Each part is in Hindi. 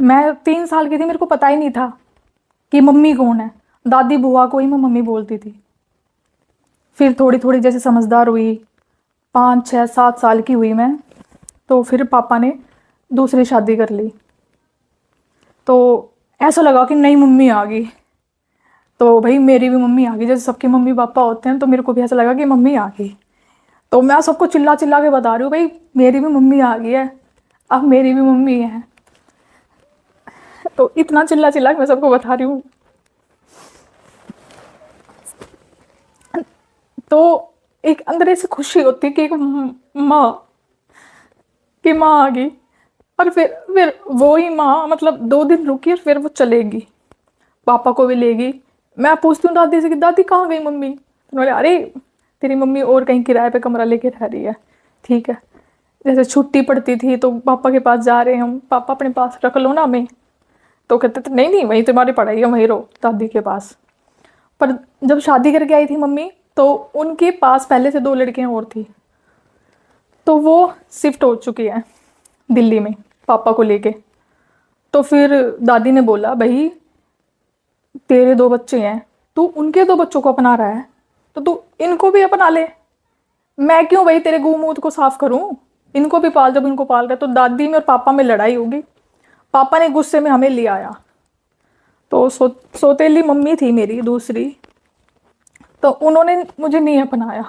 मैं 3 साल की थी, मेरे को पता ही नहीं था कि मम्मी कौन है। दादी बुआ को ही मैं मम्मी बोलती थी। फिर थोड़ी थोड़ी जैसे समझदार हुई, 5 6 7 साल की हुई मैं, तो फिर पापा ने दूसरी शादी कर ली। तो ऐसा लगा कि नई मम्मी आ गई। तो भाई मेरी भी मम्मी आ गई, जैसे सबके मम्मी पापा होते हैं, तो मेरे को भी ऐसा लगा कि मम्मी आ गई। तो मैं सबको चिल्ला चिल्ला के बता रही हूँ, भाई मेरी भी मम्मी आ गई है, अब मेरी भी मम्मी है। तो इतना चिल्ला चिल्ला के मैं सबको बता रही हूँ। तो एक अंदर ऐसी खुशी होती कि एक माँ, कि माँ आ गई। और फिर वो ही माँ मतलब 2 दिन रुकी और फिर वो चलेगी, पापा को भी लेगी। मैं पूछती हूँ दादी से कि दादी कहाँ गई मम्मी, तो बोले अरे तेरी मम्मी और कहीं किराए पे कमरा लेके रह रही है। ठीक है। जैसे छुट्टी पड़ती थी तो पापा के पास जा रहे हैं हम, पापा अपने पास रख लो ना हमें। तो कहते थे नहीं नहीं वहीं तुम्हारी पढ़ाई है, वहीं रहो दादी के पास। पर जब शादी करके आई थी मम्मी, तो उनके पास पहले से 2 लड़कियां और थी। तो वो शिफ्ट हो चुकी है दिल्ली में पापा को लेके। तो फिर दादी ने बोला भाई तेरे 2 बच्चे हैं, तू उनके 2 बच्चों को अपना रहा है, तो तू इनको भी अपना ले। मैं क्यों भाई तेरे गू मूत को साफ करूं, इनको भी पाल, जब इनको पाल रहे। तो दादी में और पापा में लड़ाई होगी। पापा ने गुस्से में हमें ले आया। तो सौतेली मम्मी थी मेरी दूसरी, तो उन्होंने मुझे नहीं अपनाया।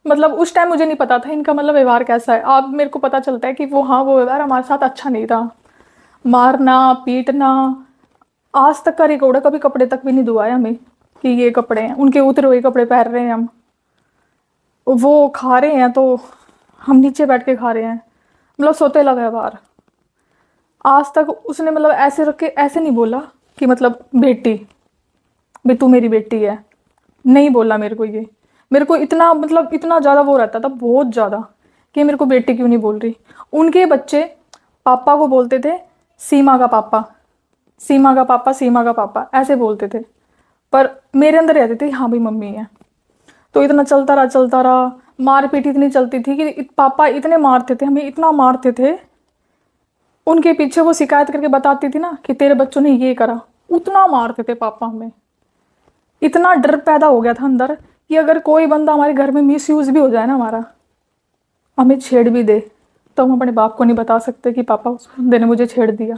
मतलब उस टाइम मुझे नहीं पता था इनका मतलब व्यवहार कैसा है। अब मेरे को पता चलता है कि वो, हाँ, वो व्यवहार हमारे साथ अच्छा नहीं था। मारना पीटना, आज तक का रिकॉर्ड है, कभी कपड़े तक भी नहीं धुआए हमें कि ये कपड़े हैं, उनके उतरे हुए कपड़े पहन रहे हैं हम। वो खा रहे हैं तो हम नीचे बैठ के खा रहे हैं। मतलब सौतेला व्यवहार। आज तक उसने मतलब ऐसे रख के ऐसे नहीं बोला कि मतलब बेटी, भी तू मेरी बेटी है, नहीं बोला मेरे को ये। मेरे को इतना मतलब इतना ज़्यादा वो रहता था, बहुत ज़्यादा, कि मेरे को बेटी क्यों नहीं बोल रही। उनके बच्चे पापा को बोलते थे सीमा का पापा, सीमा का पापा, सीमा का पापा ऐसे बोलते थे। पर मेरे अंदर रहते थे हाँ भाई मम्मी है। तो इतना चलता रहा चलता रहा। मारपीट इतनी चलती थी कि पापा इतने मारते थे, हमें इतना मारते थे। उनके पीछे वो शिकायत करके बताती थी ना कि तेरे बच्चों ने ये करा, उतना मारते थे पापा हमें। इतना डर पैदा हो गया था अंदर कि अगर कोई बंदा हमारे घर में मिस यूज भी हो जाए ना हमारा, हमें छेड़ भी दे, तो हम अपने बाप को नहीं बता सकते कि पापा उस बंदे ने मुझे छेड़ दिया।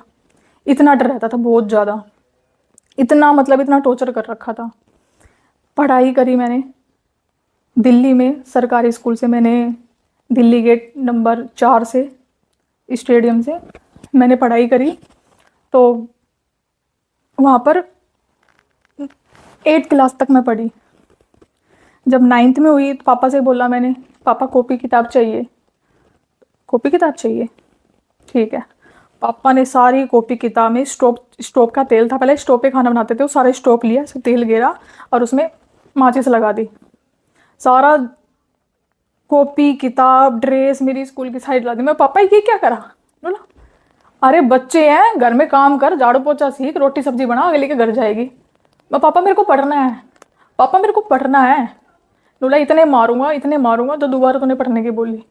इतना डर रहता था, बहुत ज़्यादा। इतना मतलब इतना टॉर्चर कर रखा था। पढ़ाई करी मैंने दिल्ली में सरकारी स्कूल से। मैंने दिल्ली गेट नंबर 4 से, स्टेडियम से मैंने पढ़ाई करी। तो वहाँ पर 8 क्लास तक मैं पढ़ी। जब 9th में हुई तो पापा से बोला मैंने, पापा कॉपी किताब चाहिए, कॉपी किताब चाहिए। ठीक है। पापा ने सारी कॉपी किताब में, स्टोव का तेल था, पहले स्टोव पे खाना बनाते थे, वो सारे स्टोव लिया, तेल गिरा और उसमें माचिस लगा दी। सारा कॉपी किताब ड्रेस मेरी स्कूल की साइड ला दी। मैं पापा ये क्या करा। बोला अरे बच्चे हैं, घर में काम कर, झाड़ू पोछा सीख, रोटी सब्जी बना, आगे लेके घर जाएगी। मैं पापा मेरे को पढ़ना है, पापा मेरे को पढ़ना है। बोला इतने मारूंगा तो दोबारा तूने पढ़ने की बोली।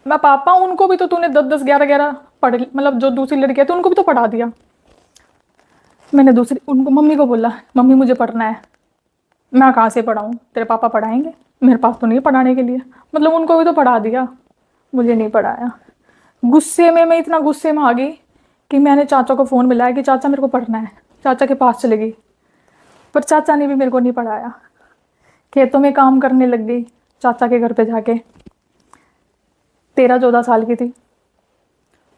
मैं पापा उनको भी तो तूने 10 10 11 11 पढ़, मतलब जो दूसरी लड़कियां थी उनको भी तो पढ़ा दिया। मैंने दूसरी उनको मम्मी को बोला मम्मी मुझे पढ़ना है। मैं कहाँ से पढ़ाऊँ, तेरे पापा पढ़ाएंगे, मेरे पास तो नहीं है पढ़ाने के लिए। मतलब उनको भी तो पढ़ा दिया, मुझे नहीं पढ़ाया। गुस्से में मैं इतना गुस्से में आ गई कि मैंने चाचा को फ़ोन मिलाया कि चाचा मेरे को पढ़ना है। चाचा के पास चले गई, पर चाचा ने भी मेरे को नहीं पढ़ाया। खेतों में काम करने लग गई चाचा के घर पे जाके। 13 14 साल की थी,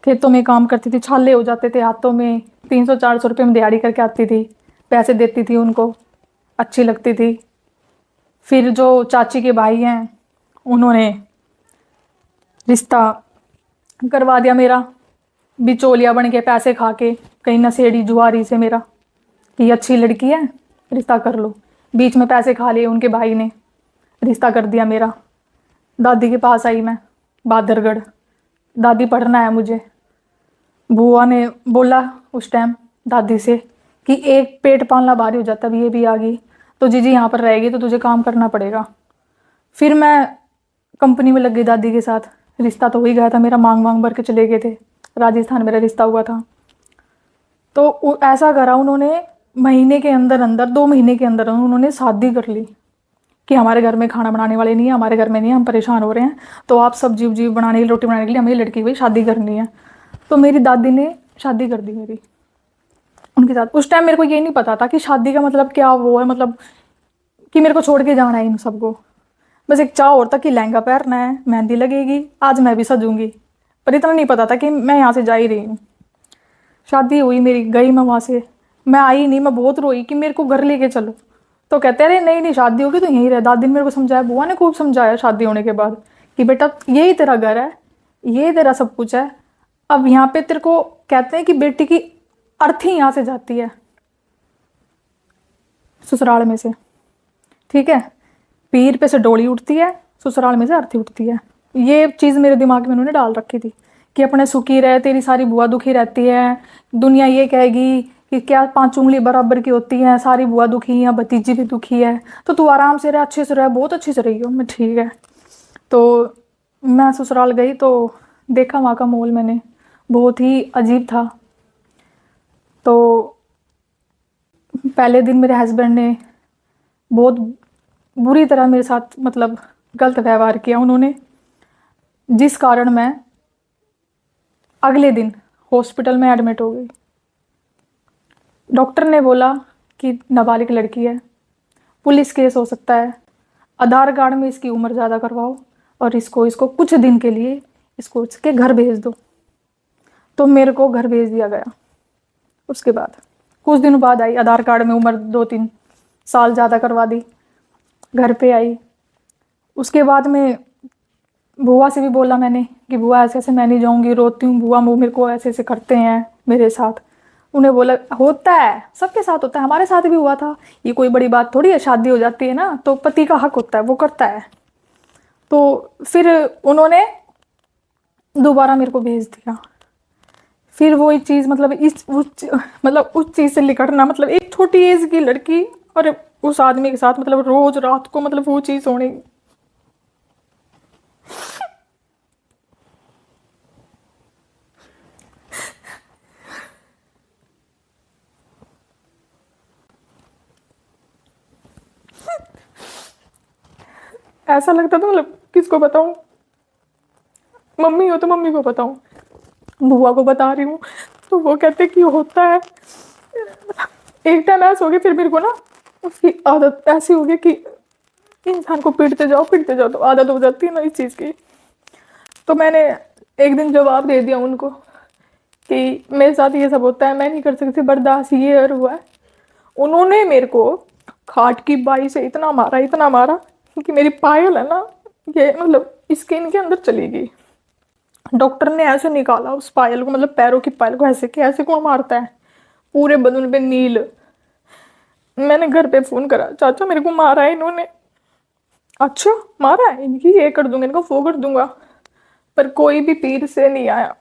खेतों में काम करती थी, छाले हो जाते थे हाथों में। 300 400 रुपये में दिहाड़ी करके आती थी, पैसे देती थी उनको, अच्छी लगती थी। फिर जो चाची के भाई हैं उन्होंने रिश्ता करवा दिया मेरा, बिचौलिया बन के पैसे खा के, कहीं नशेड़ी जुआरी से मेरा, कि अच्छी लड़की है रिश्ता कर लो। बीच में पैसे खा लिए उनके भाई ने, रिश्ता कर दिया मेरा। दादी के पास आई मैं बादरगढ़, दादी पढ़ना है मुझे। बुआ ने बोला उस टाइम दादी से कि एक पेट पालना भारी हो जाता, अब ये भी आ गई तो जीजी यहाँ पर रहेगी तो तुझे काम करना पड़ेगा। फिर मैं कंपनी में लग गई दादी के साथ। रिश्ता तो हो ही गया था मेरा, मांग मांग भर के चले गए थे, राजस्थान मेरा रिश्ता हुआ था। तो ऐसा करा उन्होंने, महीने के अंदर अंदर 2 महीने के अंदर उन्होंने शादी कर ली कि हमारे घर में खाना बनाने वाले नहीं है, हमारे घर में नहीं है, हम परेशान हो रहे हैं, तो आप सब्जी उब्जी बनाने के लिए, रोटी बनाने के लिए हमें लड़की की शादी करनी है। तो मेरी दादी ने शादी कर दी मेरी उनके साथ। उस टाइम मेरे को ये नहीं पता था कि शादी का मतलब क्या वो है, मतलब कि मेरे को छोड़ के जाना है इन सबको। बस एक चाह और था कि लहंगा पहनना है, मेहंदी लगेगी, आज मैं भी सजूंगी, पर इतना नहीं पता था कि मैं यहाँ से जा ही रही हूँ। शादी हुई मेरी, गई मैं वहाँ से, मैं आई नहीं, मैं बहुत रोई कि मेरे को घर लेके चलो। तो कहते अरे नहीं नहीं शादी होगी तो यहीं रह। दादी ने मेरे को समझाया, बुआ ने खूब समझाया शादी होने के बाद कि बेटा यही तेरा घर है, ये तेरा सब कुछ है, अब यहाँ पे तेरे को कहते हैं कि बेटी की अर्थी यहाँ से जाती है ससुराल में से, ठीक है, पीर पे से डोली उठती है, ससुराल में से अर्थी उठती है। ये चीज़ मेरे दिमाग में उन्होंने डाल रखी थी कि अपने सुखी रहे, तेरी सारी बुआ दुखी रहती है, दुनिया ये कहेगी कि क्या 5 उंगली बराबर की होती हैं, सारी बुआ दुखी है, भतीजी भी दुखी है, तो तू आराम से रह, अच्छे से रह, बहुत अच्छे से रही हो। मैं ठीक है। तो मैं ससुराल गई तो देखा वहाँ का माहौल मैंने, बहुत ही अजीब था। तो पहले दिन मेरे हस्बैंड ने बहुत बुरी तरह मेरे साथ मतलब गलत व्यवहार किया उन्होंने, जिस कारण मैं अगले दिन हॉस्पिटल में एडमिट हो गई। डॉक्टर ने बोला कि नाबालिग लड़की है, पुलिस केस हो सकता है, आधार कार्ड में इसकी उम्र ज़्यादा करवाओ और इसको कुछ दिन के लिए इसको इसके घर भेज दो। तो मेरे को घर भेज दिया गया। उसके बाद कुछ दिनों बाद आई, आधार कार्ड में उम्र 2-3 साल ज़्यादा करवा दी, घर पे आई। उसके बाद में बुआ से भी बोला मैंने कि बुआ ऐसे ऐसे मैं नहीं जाऊँगी, रोती हूँ बुआ, वो मेरे को ऐसे ऐसे करते हैं मेरे साथ। उन्हें बोला होता है, सबके साथ होता है, हमारे साथ भी हुआ था, ये कोई बड़ी बात थोड़ी है, शादी हो जाती है ना तो पति का हक होता है, वो करता है। तो फिर उन्होंने दोबारा मेरे को भेज दिया। फिर वही चीज़ मतलब उस चीज़ से निकलना, मतलब एक छोटी एज की लड़की और उस आदमी के साथ मतलब रोज रात को मतलब वो चीज़ होनी। ऐसा लगता था मतलब किसको बताऊं, मम्मी हो तो मम्मी को बताऊं, बुआ को बता रही हूँ तो वो कहते कि होता है। एक टाइम ऐसा हो गया, फिर मेरे को ना उसकी आदत ऐसी हो गई कि इंसान को पीटते जाओ तो आदत हो जाती है ना इस चीज़ की। तो मैंने एक दिन जवाब दे दिया उनको कि मेरे साथ ये सब होता है, मैं नहीं कर सकती बर्दाश्त, ये और हुआ है। उन्होंने मेरे को खाट की बाई से इतना मारा कि मेरी पायल है ना, ये मतलब स्किन के अंदर चली गई। डॉक्टर ने ऐसे निकाला उस पायल को, मतलब पैरों की पायल को, ऐसे कि ऐसे कौन मारता है, पूरे बदन पे नील। मैंने घर पे फ़ोन करा, चाचा मेरे को मारा है इन्होंने। अच्छा मारा है, इनकी ये कर दूंगा, इनका वो कर दूंगा, पर कोई भी पीर से नहीं आया,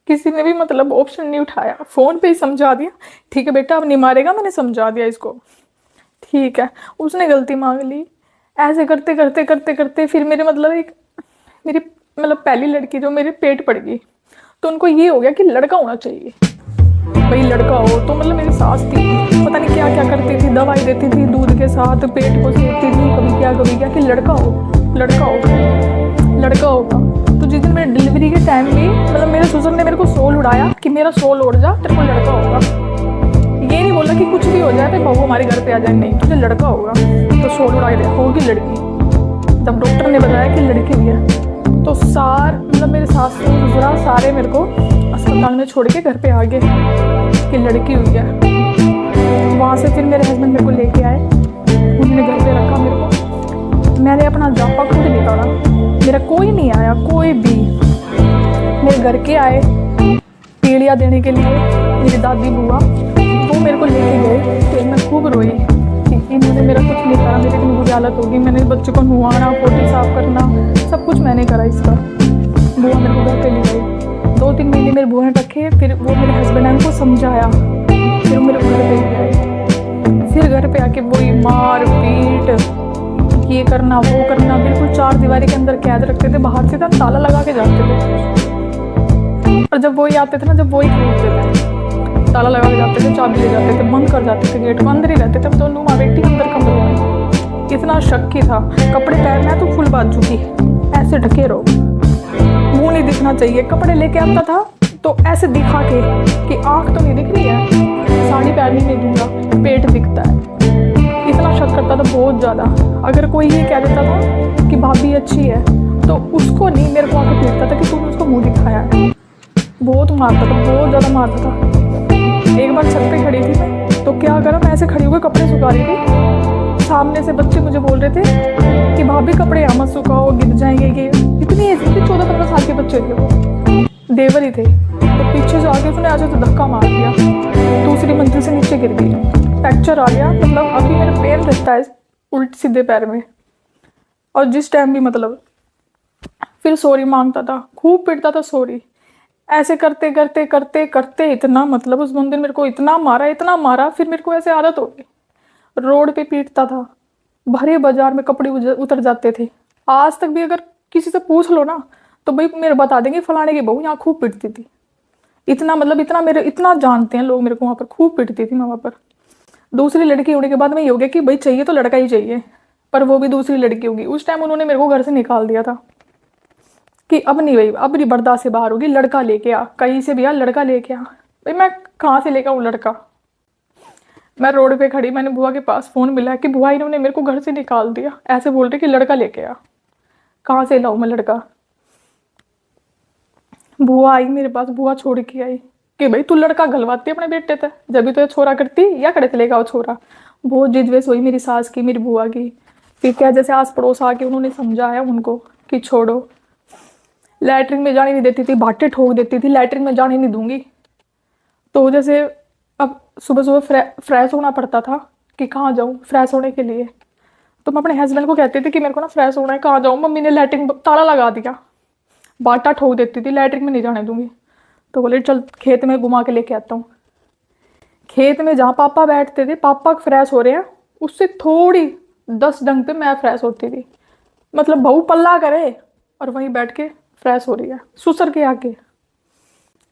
किसी ने भी मतलब ऑप्शन नहीं उठाया। फ़ोन पे ही समझा दिया, ठीक है बेटा अब नहीं मारेगा, मैंने समझा दिया इसको, ठीक है। उसने गलती मांग ली। ऐसे करते करते करते करते फिर मेरे मतलब मेरी मतलब पहली लड़की जो मेरे पेट पड़ गई, तो उनको ये हो गया कि लड़का होना चाहिए, भाई लड़का हो। तो मतलब मेरी सास थी, पता नहीं क्या क्या करती थी, दवाई देती थी दूध के साथ, पेट को सेकती थी, कभी क्या कि लड़का होगा। तो जिस दिन मेरे डिलीवरी के टाइम भी मतलब मेरे ससुर ने मेरे को सोल उड़ाया कि मेरा सोल उड़ जा, तेरे को लड़का होगा। ये नहीं बोला कि कुछ भी हो जाए तो बहू हमारे घर पे आ जाए, नहीं तुझे लड़का होगा। तो सोल उड़ा दे, होगी लड़की। तब डॉक्टर ने बताया कि लड़की हुई है। तो मतलब मेरे सास ससुरा सारे मेरे को अस्पताल में छोड़ के घर पे आ गए कि लड़की हुई है। वहाँ से फिर मेरे हस्बैंड मेरे को लेके आए, उन्होंने घर पे रखा मेरे को। मैंने अपना जापा खुद निकाला, मेरा कोई नहीं आया, कोई भी। मेरे घर के आए पीड़िया देने के लिए, मेरी दादी बुआ वो मेरे को लेके गए। फिर मैं खूब रोई कि इन्होंने मेरा कुछ नहीं करा, मेरी इतनी बुरी हालत होगी, मैंने बच्चे को नहवाना, पोटी साफ करना, सब कुछ मैंने करा इसका। बुआ मेरे को घर पे ले गई, 2-3 महीने मेरे बुआ ने रखे। फिर वो मेरे हस्बैंड ने उनको समझाया, फिर वो मेरे घर पे ले गए। फिर घर पे आके वही मार पीट, ये करना वो करना, बिल्कुल 4 दीवारी के अंदर कैद रखते थे, बाहर से तो ताला लगा के जाते थे। और जब वही आते थे ना, जब वही पूछते थे ताला लगा के जाते थे, चाबी ले जाते थे, बंद कर जाते थे गेट को, अंदर ही रहते थे हम दोनों माँ बेटी अंदर कमरे में। इतना शक्की था। कपड़े पहनना है तो फुल बाजू की, ऐसे ढके रहो, मुंह नहीं दिखना चाहिए। कपड़े लेके आता था तो ऐसे दिखा के कि आंख तो नहीं दिख रही है, साड़ी पहननी नहीं दूंगा, पेट दिखता है। इतना शक करता था बहुत ज़्यादा। अगर कोई ये कह देता था कि भाभी अच्छी है तो उसको नहीं, मेरे को आके पीटता था कि तूने उसको मुंह दिखाया है। बहुत मारता था, बहुत ज़्यादा मारता था। एक बार छत पे खड़ी थी मैं, तो क्या करा, मैं ऐसे खड़ी होकर कपड़े सुखा रही थी, सामने से बच्चे मुझे बोल रहे थे कि भाभी कपड़े यहाँ मत सुखाओ, गिर जाएंगे। ये इतनी एज थी, 14-15 साल के बच्चे थे, वो देवर ही थे। तो पीछे से आके उसने आज तो धक्का मार दिया, दूसरी मंजिल से नीचे गिर गई, फ्रैक्चर आ गया। मतलब अभी मेरे पेन रहता है उल्टे सीधे पैर में। और जिस टाइम भी मतलब फिर सॉरी मांगता था, खूब पिटता था सॉरी। ऐसे करते करते करते करते इतना मतलब उस बंदे ने मेरे को इतना मारा, इतना मारा, फिर मेरे को ऐसे आदत हो गई। रोड पे पीटता था, भरे बाजार में कपड़े उतर जाते थे। आज तक भी अगर किसी से पूछ लो ना तो भाई मेरे बता देंगे फलाने की बहू यहाँ खूब पिटती थी। इतना मतलब इतना मेरे इतना जानते हैं लोग मेरे को, वहाँ पर खूब पिटती थी मैं वहाँ पर। दूसरी लड़की होने के बाद में ये हो गया कि भाई चाहिए तो लड़का ही चाहिए, पर वो भी दूसरी लड़की होगी। उस टाइम उन्होंने मेरे को घर से निकाल दिया था कि अब नहीं भाई, अब नहीं बर्दाश्त से बाहर होगी, लड़का लेके आ, कहीं से भी आ लड़का लेके आ। भाई मैं कहाँ से लेकर आऊँ लड़का। मैं रोड पे खड़ी, मैंने बुआ के पास फ़ोन मिला कि बुआ इन्होंने मेरे को घर से निकाल दिया, ऐसे बोल रहे कि लड़का लेके आ। कहाँ से लाऊं मैं लड़का। बुआ आई मेरे पास, बुआ छोड़ के आई कि भाई तू लड़का गलवाती अपने बेटे से, जब भी तो ये छोरा करती या करे लेगा वो छोरा। बहुत जिदवेस हुई मेरी सास की, मेरी बुआ की। फिर क्या जैसे आस पड़ोस आके उन्होंने समझाया उनको कि छोड़ो। लैटरिन में जाने नहीं देती थी, बाटे ठोक देती थी, लैटरिन में जाने नहीं दूंगी। तो जैसे अब सुबह सुबह फ्रेश होना पड़ता था कि कहाँ जाऊँ फ्रेश होने के लिए। तो मैं अपने हस्बैंड को कहती थी कि मेरे को ना फ्रेश होना है, कहाँ जाऊँ। मम्मी ने लैटरिन ताला लगा दिया, बाटा ठोक देती थी, लैटरिन में नहीं जाने दूंगी। तो बोले चल खेत में घुमा के लेके आता हूँ। खेत में जहाँ पापा बैठते थे, पापा फ्रेश हो रहे हैं, उससे थोड़ी 10 डंग पे मैं फ्रेश होती थी। मतलब बहू पल्ला करे और वहीं बैठ के फ्रेश हो रही है सुसर के आके।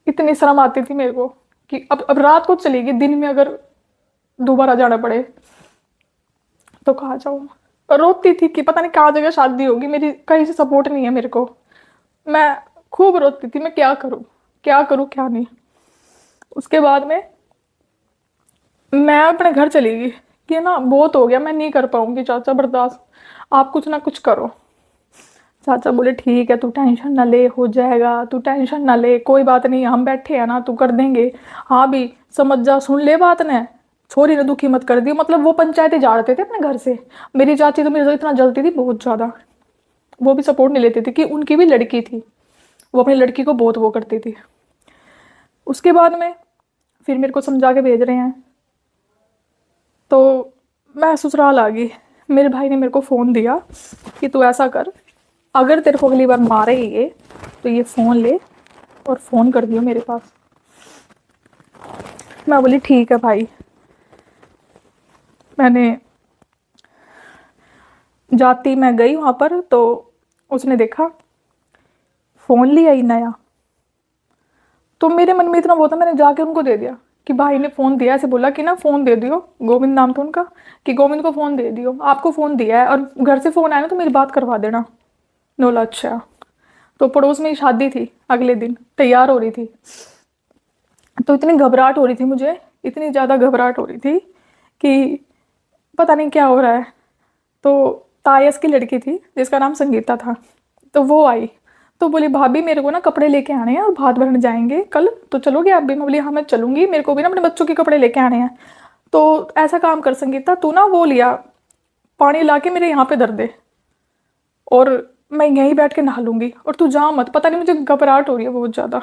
इतनी शर्म आती थी मेरे को कि अब रात को चलेगी, दिन में अगर दोबारा जाना पड़े तो कहाँ जाऊँ। रोती थी कि पता नहीं कहाँ जगह शादी होगी मेरी, कहीं से सपोर्ट नहीं है मेरे को। मैं खूब रोती थी, मैं क्या करूँ क्या करूँ क्या नहीं। उसके बाद में मैं अपने घर चली गई कि ना बहुत हो गया, मैं नहीं कर पाऊंगी चाचा बर्दाश्त, आप कुछ ना कुछ करो। चाचा बोले ठीक है तू टेंशन ना ले, हो जाएगा, तू टेंशन ना ले, कोई बात नहीं, हम बैठे हैं ना, तू कर देंगे। हाँ भी समझ जा, सुन ले बात ने, छोरी ने दुखी मत कर दी। मतलब वो पंचायतें जा रहे थे अपने घर से। मेरी चाची तो मेरे से इतना जलती थी बहुत ज़्यादा, वो भी सपोर्ट नहीं लेती थी कि उनकी भी लड़की थी, वो अपनी लड़की को बहुत वो करती थी। उसके बाद में फिर मेरे को समझा के भेज रहे हैं, तो मैं ससुराल आ गई। मेरे भाई ने मेरे को फ़ोन दिया कि तू ऐसा कर, अगर तेरे को अगली बार मारे ये तो ये फ़ोन ले और फ़ोन कर दियो मेरे पास। मैं बोली ठीक है भाई। मैंने जाती मैं गई वहाँ पर, तो उसने देखा फ़ोन लिया ही नया। तो मेरे मन में इतना वो था, मैंने जाके उनको दे दिया कि भाई ने फ़ोन दिया, ऐसे बोला कि ना फ़ोन दे दियो, गोविंद नाम था उनका, कि गोविंद को फ़ोन दे दियो, आपको फ़ोन दिया है और घर से फ़ोन आया ना तो मेरी बात करवा देना। बोला अच्छा। तो पड़ोस में ही शादी थी, अगले दिन तैयार हो रही थी। तो इतनी घबराहट हो रही थी मुझे, इतनी ज़्यादा घबराहट हो रही थी कि पता नहीं क्या हो रहा है। तो तायस की लड़की थी जिसका नाम संगीता था, तो वो आई। तो बोली भाभी मेरे को ना कपड़े लेके आने हैं और भात भरने जाएंगे कल, तो चलोगे आप भी। मैं बोली हाँ मैं चलूँगी, मेरे को भी ना अपने बच्चों के कपड़े लेके आने हैं। तो ऐसा काम कर संगीता, तू ना वो लिया पानी ला के मेरे यहाँ पे धर दे और मैं यहीं बैठ के नहा लूँगी, और तू जा मत, पता नहीं मुझे घबराहट हो रही है बहुत ज़्यादा।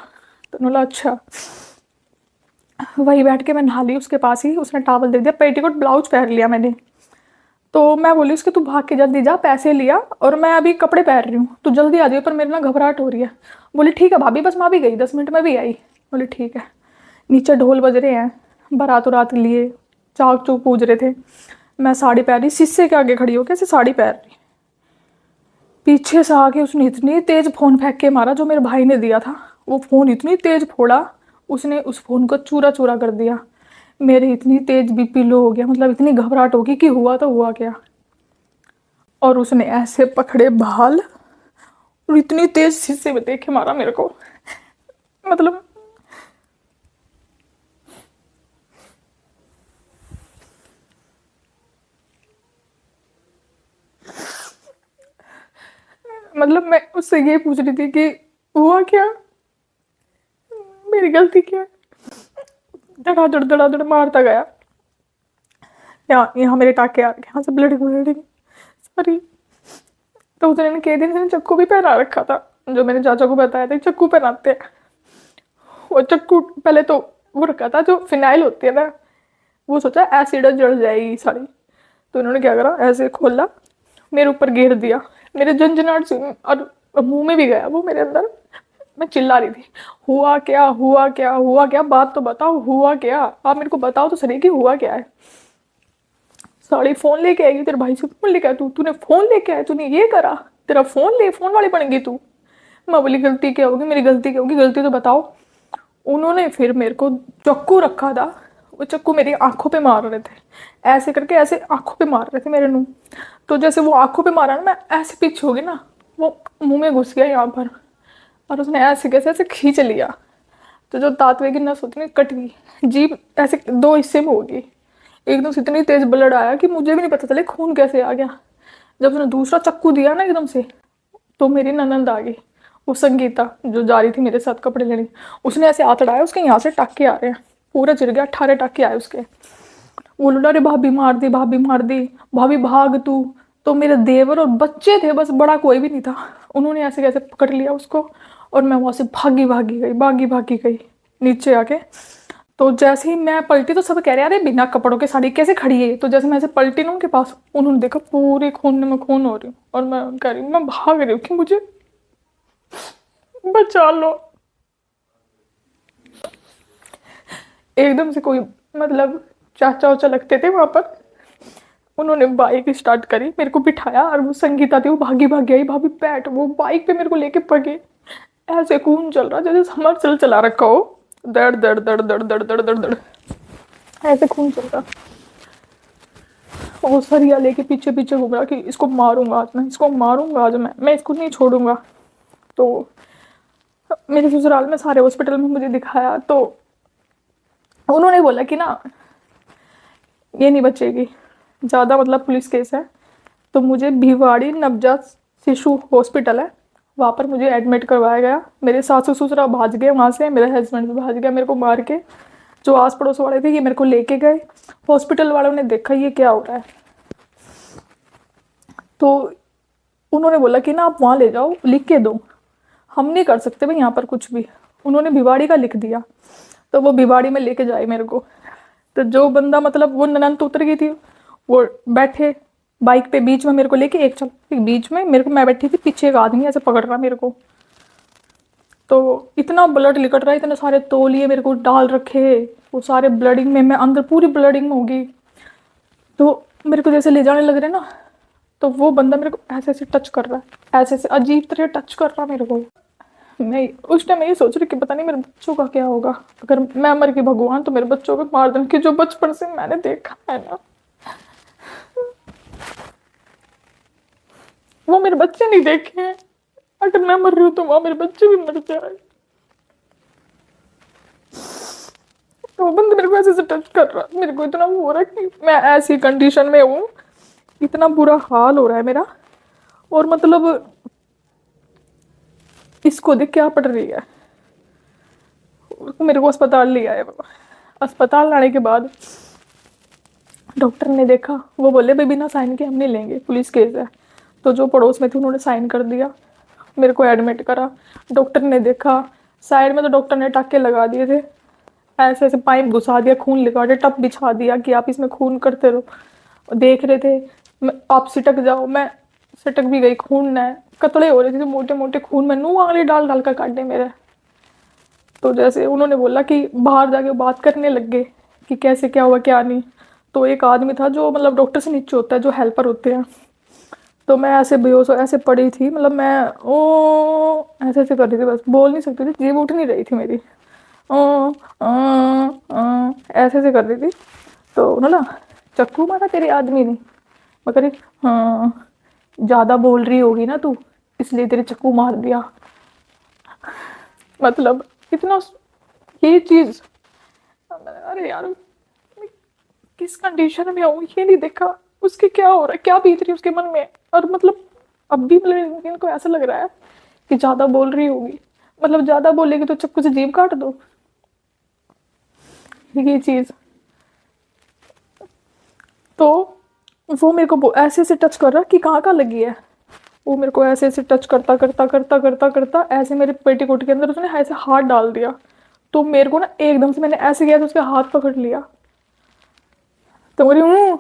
तो बोला अच्छा। वहीं बैठ के मैं नहा ली उसके पास ही। उसने टावल दे दिया, पेटीकोट ब्लाउज पहन लिया मैंने। तो मैं बोली उसके तू भाग के जल्दी जा, पैसे लिया और मैं अभी कपड़े पहन रही हूँ, तू जल्दी आ जाइए, पर मेरे ना घबराहट हो रही है। बोली ठीक है भाभी, बस मैं भी गई 10 मिनट में भी आई। बोली ठीक है। नीचे ढोल बज रहे हैं, बारात उरात लिए, चाक चूक पूज रहे थे। मैं साड़ी पहन रही, शीशे के आगे खड़ी हो कैसे साड़ी पहन रही। पीछे से आके उसने इतनी तेज फ़ोन फेंक के मारा जो मेरे भाई ने दिया था। वो फ़ोन इतनी तेज फोड़ा, उसने उस फ़ोन को चूरा चूरा कर दिया। मेरी इतनी तेज बीपी लो हो गया, मतलब इतनी घबराहट होगी कि हुआ तो हुआ क्या। और उसने ऐसे पकड़े बाल और इतनी तेज शीशे में देखे मारा मेरे को, मतलब मैं उससे ये पूछ रही थी कि हुआ क्या, मेरी गलती क्या है। धड़ाधड़ मारता गया। यहाँ यहाँ मेरे टाके आ गए, यहाँ से ब्लडिंग ब्लडिंग सॉरी। तो उसने कई दिन से चक्कू भी पहना रखा था, जो मैंने चाचा को बताया था चक्कू पहनाते हैं। वो चक्कू पहले तो वो रखा था जो फिनाइल होती है ना, वो सोचा एसिड जड़ जाएगी सारी, तो उन्होंने क्या करा, ऐसे खोला, मेरे ऊपर घेर दिया, मेरे झंझनाट से और मुंह में भी गया वो मेरे अंदर। मैं चिल्ला रही थी, हुआ क्या हुआ क्या हुआ क्या, बात तो बताओ हुआ क्या, आप मेरे को बताओ तो सही कि हुआ क्या है। साड़ी फोन लेके आएगी, तेरे भाई से फोन लेके आया तूने फोन लेके आया, तूने ये करा, तेरा फोन वाली बनेगी तू। मैं बोली गलती क्या होगी, मेरी गलती क्या होगी, गलती तो बताओ। उन्होंने फिर मेरे को चक्कू रखा था, वो चक्कू मेरी आंखों पे मार रहे थे, ऐसे करके ऐसे आंखों पे मार रहे थे मेरे मुंह। तो जैसे वो आंखों पे मारा ना, मैं ऐसे पीछे होगी ना, वो मुंह में घुस गया यहाँ पर, और उसने ऐसे कैसे ऐसे खींच लिया। तो जो दांतवे की नस होती है कट गई, जीभ ऐसे दो हिस्से में होगी। एकदम से इतनी तेज ब्लड आया कि मुझे भी नहीं पता चला खून कैसे आ गया। जब उसने दूसरा चक्कू दिया ना एकदम से, तो मेरी ननंद आ गई, वो संगीता जो जा रही थी मेरे साथ कपड़े लेने, उसने ऐसे हाथ अड़ाया, उसके यहाँ से टाके आ रहे हैं, पूरा चिर गया, 18 टाके आए उसके। वो लोग अरे भाभी मार दी, भाभी मार दी, भाभी भाग तू। तो मेरे देवर और बच्चे थे बस, बड़ा कोई भी नहीं था। उन्होंने ऐसे कैसे पकड़ लिया उसको, और मैं वहां से भागी भागी गई नीचे आके। तो जैसे ही मैं पलटी तो सब कह रहे हैं अरे बिना कपड़ों के साड़ी कैसे खड़ी है। तो जैसे मैं ऐसे पलटी ना उनके पास, उन्होंने देखा पूरे खून में खून हो रही हूँ, और मैं कह रही हूँ, मैं भाग रही हूँ कि मुझे बचा लो। एकदम से कोई चाचा वाचा लगते थे वहां पर, उन्होंने बाइक स्टार्ट करी, मेरे को बिठाया, और वो संगीता थी वो भागी भागी आई, भाभी बैठ, वो बाइक पे मेरे को लेके पगे। ऐसे खून चल रहा जैसे समर चला रखा हो, दड़ दड़ दड़ दड़ दड़ दड़ दड़ दड़, ऐसे खून चल रहा। वो सरिया लेके पीछे पीछे घूम रहा कि इसको मारूंगा आज, मैं इसको मारूंगा आज, मैं इसको नहीं छोड़ूंगा। तो मेरे ससुराल में सारे हॉस्पिटल में मुझे दिखाया, तो उन्होंने बोला कि ना ये नहीं बचेगी ज़्यादा, पुलिस केस है। तो मुझे भिवाड़ी नवजात शिशु हॉस्पिटल है, वहाँ पर मुझे एडमिट करवाया गया। मेरे सासू ससुरा भाग गए वहाँ से, मेरा हस्बैंड भी भाग गया मेरे को मार के। जो आस पड़ोस वाले थे ये मेरे को लेके गए, हॉस्पिटल वालों ने देखा ये क्या हो रहा है, तो उन्होंने बोला कि ना आप वहाँ ले जाओ, लिख के दो, हम नहीं कर सकते भाई यहाँ पर कुछ भी। उन्होंने भिवाड़ी का लिख दिया, तो वो भिवाड़ी में लेके जाए मेरे को। तो जो बंदा वो ननद तो उतर गई थी, वो बैठे बाइक पे बीच में मेरे को लेके, एक चल एक बीच में मेरे को, मैं बैठी थी पीछे, एक आदमी ऐसे पकड़ रहा मेरे को। तो इतना ब्लड निकल रहा है, इतने सारे तौलिए मेरे को डाल रखे, वो सारे ब्लडिंग में, मैं अंदर पूरी ब्लडिंग में होगी। तो मेरे को जैसे ले जाने लग रहे ना, तो वो बंदा मेरे को ऐसे ऐसे टच कर रहा है, ऐसे ऐसे अजीब तरह टच कर रहा मेरे को। मैं उस टाइम ये सोच रही कि पता नहीं मेरे बच्चों का क्या होगा, अगर मैं मर गई भगवान तो मेरे बच्चों को मार देना, कि जो बचपन से मैंने देखा है ना, वो मेरे बच्चे नहीं देखे हैं। अगर मैं मर रही हूँ तो वहां मेरे बच्चे भी मर जाए। तो वो बंदा मेरे को ऐसे ऐसे टच कर रहा, मेरे को इतना वो हो रहा है कि मैं ऐसी कंडीशन में हूँ, इतना बुरा हाल हो रहा है मेरा। और इसको देख क्या पड़ रही है, मेरे को अस्पताल ले आए। अस्पताल लाने के बाद डॉक्टर ने देखा, वो बोले भाई बिना साइन के हम नहीं लेंगे, पुलिस केस है। तो जो पड़ोस में थी उन्होंने साइन कर दिया, मेरे को एडमिट करा। डॉक्टर ने देखा, साइड में तो डॉक्टर ने टाके लगा दिए थे, ऐसे ऐसे पाइप घुसा दिया, खून लगा दिया, टप बिछा दिया कि आप इसमें खून करते रहो। देख रहे थे आप सिटक जाओ, मैं सिटक भी गई, खून है, कतड़े हो रहे थे मोटे मोटे खून में, नू आंगली डाल डाल कर काटे मेरे। तो जैसे उन्होंने बोला कि बाहर जाके बात करने लग गए कि कैसे क्या हुआ क्या नहीं। तो एक आदमी था जो डॉक्टर से नीचे होता है, जो हेल्पर होते हैं। तो मैं ऐसे बेहोश ऐसे पड़ी थी, मैं ओ ऐसे ऐसे कर रही थी, बस बोल नहीं सकती थी, जीभ उठ नहीं रही थी मेरी। ऐसे ऐसे कर रही थी। तो उन्होंने ना चक्कू मारा तेरे आदमी ने। मैं कह रही हाँ, ज़्यादा बोल रही होगी ना तू, इसलिए तेरे चक्कू मार दिया। मतलब इतना ये चीज़, अरे यार मैं किस कंडीशन में हूँ ये नहीं देखा, उसके क्या हो रहा है, क्या बीत रही है उसके मन में। और मतलब अब भी मतलब इनको ऐसा लग रहा है कि ज़्यादा बोल रही होगी, मतलब ज़्यादा बोलेगी तो चक्कू से जीभ काट दो, ये चीज़। तो वो मेरे को ऐसे ऐसे टच कर रहा कि कहाँ कहाँ लगी है। वो मेरे को ऐसे ऐसे टच करता करता करता करता करता ऐसे मेरे पेटीकोट के अंदर उसने ऐसे हाथ डाल दिया। तो मेरे को ना एकदम से मैंने ऐसे किया तो उसके हाथ पकड़ लिया। तो मेरी हूँ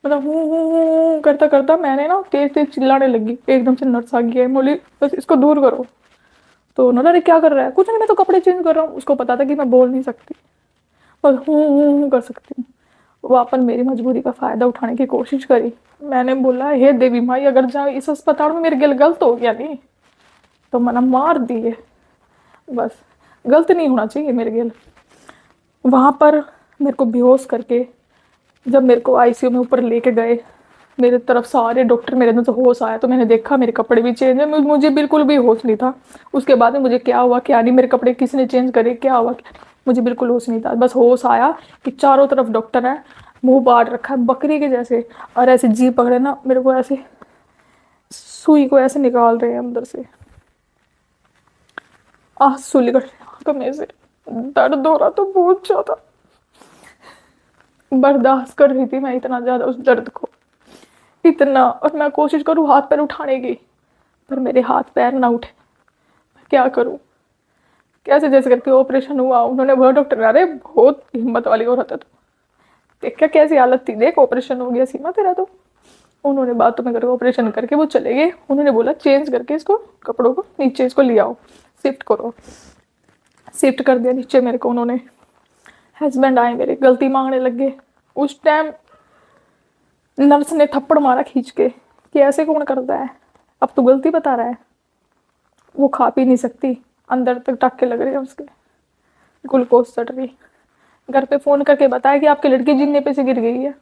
मतलब हूँ करता करता मैंने ना तेज तेज चिल्लाने लगी। एकदम से नर्स आ गया है, बोली बस इसको दूर करो। तो उन्होंने, अरे क्या कर रहा है, कुछ नहीं मैं तो कपड़े चेंज कर रहा हूँ। उसको पता था कि मैं बोल नहीं सकती, बस हूँ कर सकती हूँ। वो अपन मेरी मजबूरी का फ़ायदा उठाने की कोशिश करी। मैंने बोला हे देवी माई, अगर जाए इस अस्पताल में मेरे गिल गलत हो गया नहीं तो मना मार दिए, बस गलत नहीं होना चाहिए मेरे गिल। वहाँ पर मेरे को बेहोश करके जब मेरे को आईसीयू में ऊपर लेके गए, मेरे तरफ सारे डॉक्टर, मेरे अंदर से होश आया तो मैंने देखा मेरे कपड़े भी चेंज है, मुझे बिल्कुल भी होश नहीं था। उसके बाद में मुझे क्या हुआ क्या नहीं, मेरे कपड़े किसने चेंज करे, क्या हुआ क्या नहीं, मुझे बिल्कुल होश नहीं था। बस होश आया कि चारों तरफ डॉक्टर है, मुंह बांट रखा है बकरी के जैसे, और ऐसे जी पकड़े ना मेरे को, ऐसे सुई को ऐसे निकाल रहे हैं अंदर से, आंसू निकल रहे हैं आंखों में से। दर्द हो रहा तो बहुत ज्यादा, बर्दाश्त कर रही थी मैं इतना ज्यादा उस दर्द को, इतना। और मैं कोशिश करूँ हाथ पैर उठाने की, पर मेरे हाथ पैर ना उठे, मैं क्या करूँ। कैसे जैसे करके ऑपरेशन हुआ, उन्होंने बोला डॉक्टर, अरे बहुत हिम्मत वाली औरत है तो, देख क्या कैसी हालत थी, देख ऑपरेशन हो गया सीमा तेरा तो। उन्होंने बातों में करके ऑपरेशन करके वो चले गए। उन्होंने बोला चेंज करके इसको कपड़ों को नीचे इसको ले आओ, शिफ्ट करो। शिफ्ट कर दिया नीचे मेरे को उन्होंने। हस्बैंड आए मेरे, गलती मांगने लग गए। उस टाइम नर्स ने थप्पड़ मारा खींच के कि ऐसे कौन करता है, अब तो गलती बता रहा है। वो खा पी नहीं सकती, अंदर तक टाके लग रहे हैं उसके, ग्लूकोज चढ़ रही। घर पे फ़ोन करके बताया कि आपकी लड़की जीने पे से गिर गई है।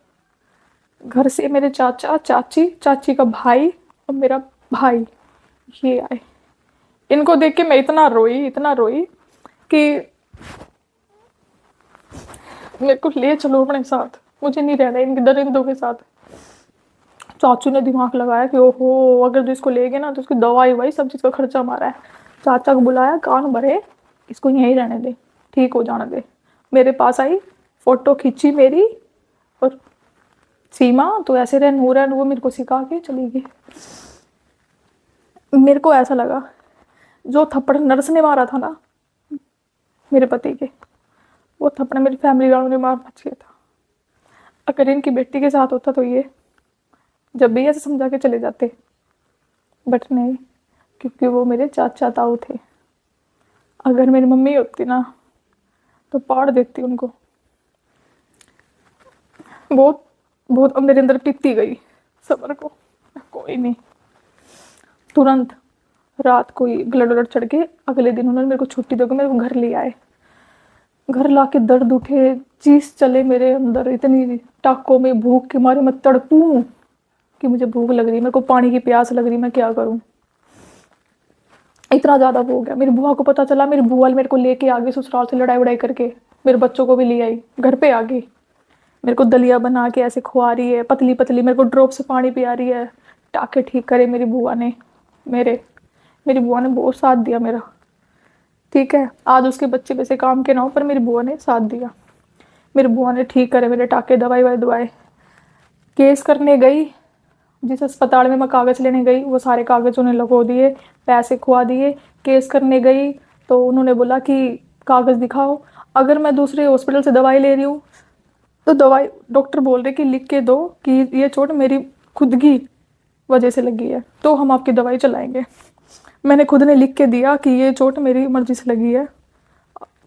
घर से मेरे चाचा चाची, चाची का भाई और मेरा भाई ये आए। इनको देख के मैं इतना रोई कि मेरे को ले चलो अपने साथ, मुझे नहीं रहना इनके दरिंदों के साथ। चाचू ने दिमाग लगाया कि ओहो अगर तो इसको ले गए ना तो उसकी दवाई वही सब चीज़ का खर्चा हमारा है। चाचा को बुलाया, कान भरे, इसको यहीं रहने दे, ठीक हो जाने दे। मेरे पास आई, फोटो खींची मेरी, और सीमा तो ऐसे रह, नूर है, वो मेरे को सिखा के चली गई। मेरे को ऐसा लगा जो थप्पड़ नर्स ने मारा था ना मेरे पति के, वो थप्पड़ मेरी फैमिली वालों ने मारना चाहिए था। अगर इनकी बेटी के साथ होता तो ये जब भी ऐसे समझा के चले जाते, बट नहीं, क्योंकि वो मेरे चाचा ताऊ थे। अगर मेरी मम्मी होती ना तो पाड़ देती उनको। बहुत बहुत मेरे अंदर पीती गई सबर को, कोई नहीं। तुरंत रात को ही ब्लड व्लड चढ़ के अगले दिन उन्होंने मेरे को छुट्टी देकर मेरे को घर ले आए। घर लाके दर्द उठे, चीज चले मेरे अंदर, इतनी टाकों में भूख के मारे मैं तड़पूं कि मुझे भूख लग रही, मेरे को पानी की प्यास लग रही, मैं क्या करूं। इतना ज़्यादा हो गया। मेरी बुआ को पता चला, मेरी बुआ मेरे को लेके आ गई ससुराल से लड़ाई वड़ाई करके, मेरे बच्चों को भी ले आई, घर पे आ गई। मेरे को दलिया बना के ऐसे खुआ रही है पतली पतली, मेरे को ड्रॉप से पानी पिया रही है। टाके ठीक करे मेरी बुआ ने, मेरे मेरी बुआ ने बहुत साथ दिया मेरा। ठीक है, आज उसके बच्चे वैसे काम के ना हो, पर मेरी बुआ ने साथ दिया। मेरी बुआ ने ठीक करे मेरे टाके, दवाई वाई दवाए। केस करने गई, जिस अस्पताल में मैं कागज़ लेने गई वो सारे कागज़ उन्हें लगो दिए, पैसे खुआ दिए। केस करने गई तो उन्होंने बोला कि कागज़ दिखाओ। अगर मैं दूसरे हॉस्पिटल से दवाई ले रही हूँ तो दवाई डॉक्टर बोल रहे कि लिख के दो कि ये चोट मेरी खुद की वजह से लगी है तो हम आपकी दवाई चलाएंगे। मैंने खुद ने लिख के दिया कि ये चोट मेरी मर्जी से लगी है।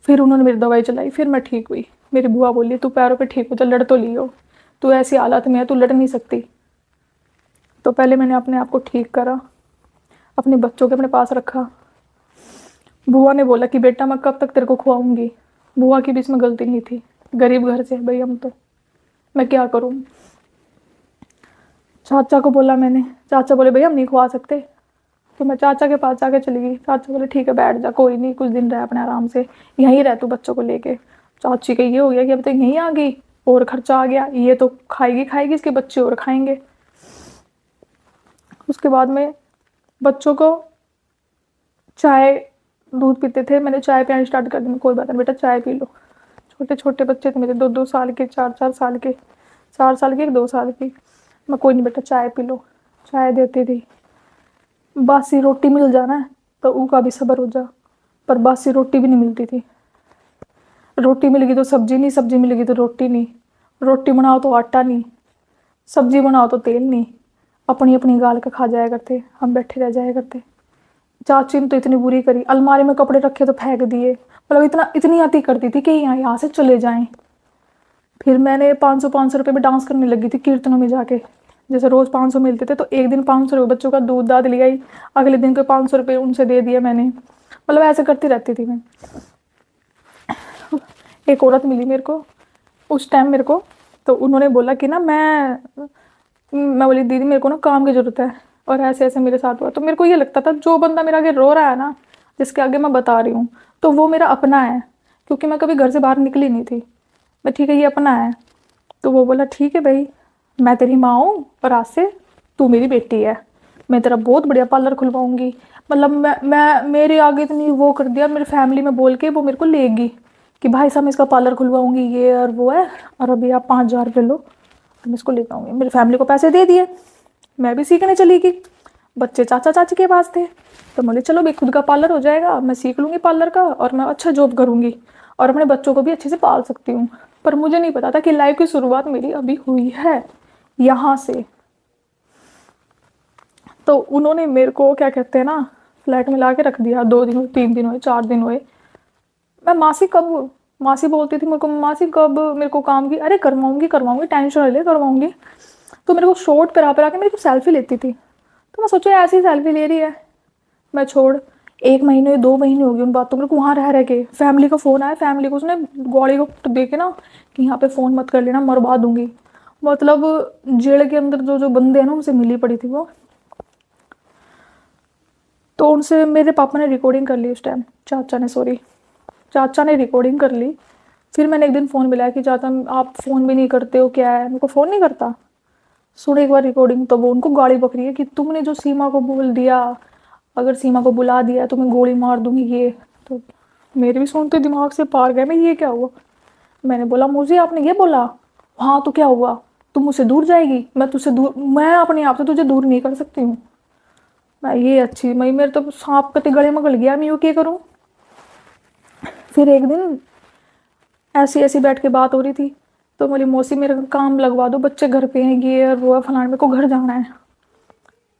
फिर उन्होंने मेरी दवाई चलाई, फिर मैं ठीक हुई। मेरी बुआ बोली तू पैरों पे ठीक हो जा, लड़ तो लियो, तू ऐसी हालत में है तू लड़ नहीं सकती। तो पहले मैंने अपने आप को ठीक करा, अपने बच्चों के अपने पास रखा, बुआ ने बोला कि बेटा मैं कब तक तेरे को खुआऊंगी। बुआ की भी इसमें गलती नहीं थी, गरीब घर से भाई हम तो, मैं क्या करूँ। चाचा को बोला मैंने, चाचा बोले भैया हम नहीं खुआ सकते। तो मैं चाचा के पास जाके चली गई। चाचा बोले ठीक है बैठ जा, कोई नहीं, कुछ दिन रह अपने आराम से, यहीं रह तू बच्चों को लेके। चाची का ये हो गया कि अब तो यहीं आ गई और खर्चा आ गया, ये तो खाएगी खाएगी, इसके बच्चे और खाएंगे। उसके बाद में बच्चों को चाय दूध पीते थे, मैंने चाय पियानी स्टार्ट कर दी। कोई बात नहीं बेटा चाय पी लो। छोटे छोटे बच्चे थे मेरे, 2-2 साल के, 4-4 साल के, 4 साल की, 2 साल की। मैं कोई नहीं बेटा चाय पी लो, चाय देती थी। बासी रोटी मिल जाना है तो उनका भी सब्र हो जा, पर बासी रोटी भी नहीं मिलती थी। रोटी मिल गई तो सब्जी नहीं, सब्जी मिल गई तो रोटी नहीं, रोटी बनाओ तो आटा नहीं, सब्जी बनाओ तो तेल नहीं। अपनी अपनी गाल का खा जाया करते, हम बैठे रह जाया करते। चाची ने तो इतनी बुरी करी, अलमारी में कपड़े रखे तो फेंक दिए, मतलब इतना इतनी आती करती थी कि यहाँ से चले जाएं। फिर मैंने 500-500 रुपये में डांस करने लगी थी कीर्तनों में जाके। जैसे रोज़ 500 मिलते थे तो एक दिन 500 रुपये बच्चों का दूध दाद ले आई, अगले दिन के 500 रुपये उनसे दे दिए मैंने, मतलब ऐसे करती रहती थी मैं। एक औरत मिली मेरे को उस टाइम मेरे को, तो उन्होंने बोला कि ना मैं बोली दीदी मेरे को ना काम की ज़रूरत है, और ऐसे ऐसे मेरे साथ हुआ। तो मेरे को ये लगता था जो बंदा मेरे आगे रो रहा है ना, जिसके आगे मैं बता रही हूँ, तो वो मेरा अपना है, क्योंकि मैं कभी घर से बाहर निकली नहीं थी। मैं ठीक है ये अपना है। तो वो बोला ठीक है भाई, मैं तेरी माँ हूँ और आज से तू मेरी बेटी है, मैं तेरा बहुत बढ़िया पार्लर खुलवाऊंगी। मतलब मैं मेरे आगे इतनी वो कर दिया, मेरी फैमिली में बोल के वो मेरे को लेगी कि भाई साहब मैं इसका पार्लर खुलवाऊंगी, ये और वो है, और अभी आप 5,000 रुपये लो तो मैं इसको ले जाऊँगी। मेरी फैमिली को पैसे दे दिए, मैं भी सीखने चली गई। बच्चे चाचा चाची के पास थे, तो बोले चलो भाई खुद का पार्लर हो जाएगा, मैं सीख लूँगी पार्लर का और मैं अच्छा जॉब करूँगी और अपने बच्चों को भी अच्छे से पाल सकती हूँ। पर मुझे नहीं पता था कि लाइफ की शुरुआत मेरी अभी हुई है यहाँ से। तो उन्होंने मेरे को क्या कहते हैं ना, फ्लैट में ला के रख दिया। 2 दिन हुए, 3 दिन हुए, 4 दिन हुए। मैं मासी बोलती थी मेरे को, मासी कब मेरे को काम की, अरे करवाऊंगी करवाऊंगी, टेंशन ले करवाऊंगी। तो मेरे को शॉर्ट पे आके मेरे को सेल्फी लेती थी। तो मैं सोचा ऐसी ही सेल्फी ले रही है, मैं छोड़। 1 महीने 2 महीने हो गए उन बातों, मेरे को वहाँ रह के फैमिली का फ़ोन आया, फैमिली को उसने गौड़ी को दे के ना कि यहाँ पे फ़ोन मत कर लेना, मरवा दूंगी। मतलब जेल के अंदर जो जो बंदे हैं ना उनसे मिली पड़ी थी वो। तो उनसे मेरे पापा ने रिकॉर्डिंग कर ली उस टाइम, चाचा ने रिकॉर्डिंग कर ली। फिर मैंने एक दिन फ़ोन मिलाया कि चाचा आप फ़ोन भी नहीं करते हो क्या है, मेरे को फ़ोन नहीं करता। सुन एक बार रिकॉर्डिंग, तो वो उनको गाली बक रही है कि तुमने जो सीमा को बोल दिया, अगर सीमा को बुला दिया तो मैं गोली मार दूंगी ये। तो मेरे भी सुनते दिमाग से पार गए, मैं ये क्या हुआ। मैंने बोला मुझे आपने ये बोला, हाँ तो क्या हुआ, तुम मुझसे दूर जाएगी, मैं अपने आप से तुझे दूर नहीं कर सकती हूँ। मैं ये अच्छी मैं मेरे तो सांप कते गले में गल गया, मैं यूँ क्या करूँ। फिर एक दिन ऐसी ऐसी बैठ के बात हो रही थी, तो बोली मौसी मेरे को काम लगवा दो, बच्चे घर पे हैं, ये और वो है फलाने, मेरे को घर जाना है।